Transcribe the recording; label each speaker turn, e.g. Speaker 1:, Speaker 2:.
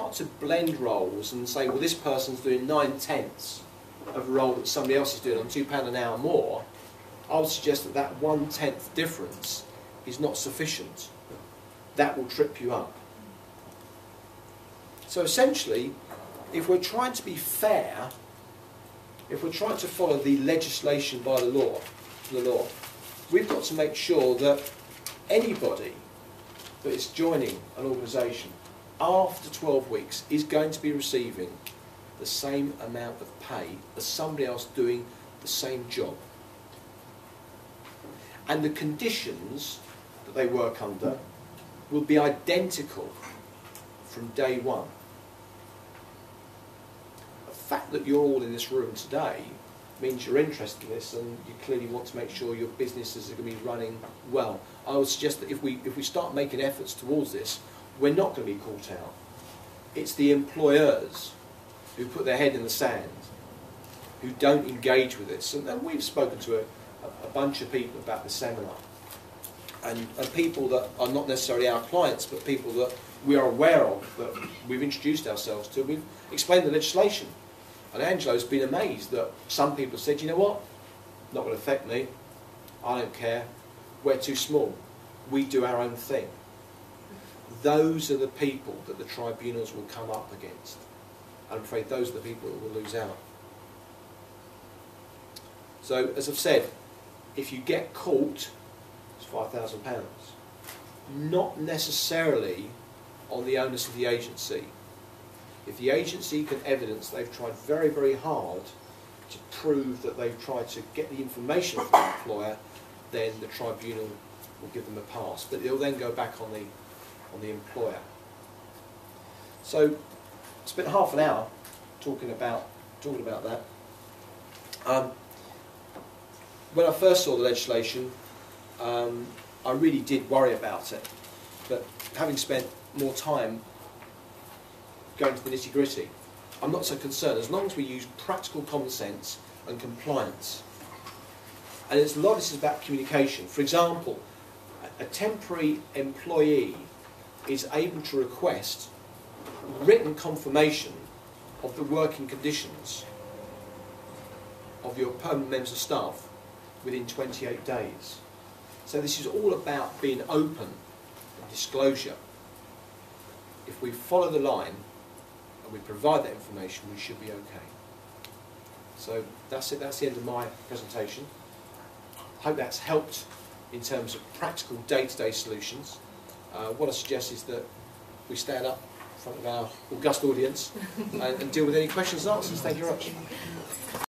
Speaker 1: start to blend roles and say, well, this person's doing 9/10 of a role that somebody else is doing on £2 an hour more, I would suggest that that 1/10 difference is not sufficient. That will trip you up. So essentially, if we're trying to be fair, if we're trying to follow the legislation by the law, we've got to make sure that anybody that is joining an organisation after 12 weeks is going to be receiving the same amount of pay as somebody else doing the same job. And the conditions that they work under will be identical from day one. The fact that you're all in this room today means you're interested in this and you clearly want to make sure your businesses are going to be running well. I would suggest that if we start making efforts towards this, we're not going to be caught out. It's the employers who put their head in the sand, who don't engage with this. And we've spoken to a bunch of people about this seminar. And people that are not necessarily our clients, but people that we are aware of, that we've introduced ourselves to. We've explained the legislation. And Angelo's been amazed that some people said, you know what, not going to affect me, I don't care, we're too small, we do our own thing. Those are the people that the tribunals will come up against. I'm afraid those are the people that will lose out. So, as I've said, if you get caught, it's £5,000. Not necessarily on the onus of the agency. If the agency can evidence they've tried very, very hard to prove that they've tried to get the information from the employer, then the tribunal will give them a pass. But it'll then go back on the employer. So, I spent half an hour talking about that. When I first saw the legislation, I really did worry about it. But having spent more time going to the nitty-gritty, I'm not so concerned as long as we use practical common sense and compliance. And a lot of this is about communication. For example, a temporary employee is able to request written confirmation of the working conditions of your permanent members of staff within 28 days. So this is all about being open and disclosure. If we follow the line and we provide that information, we should be okay. So that's it. That's the end of my presentation. Hope that's helped in terms of practical day-to-day solutions. What I suggest is that we stand up in front of our august audience and deal with any questions and answers. Thank you very much.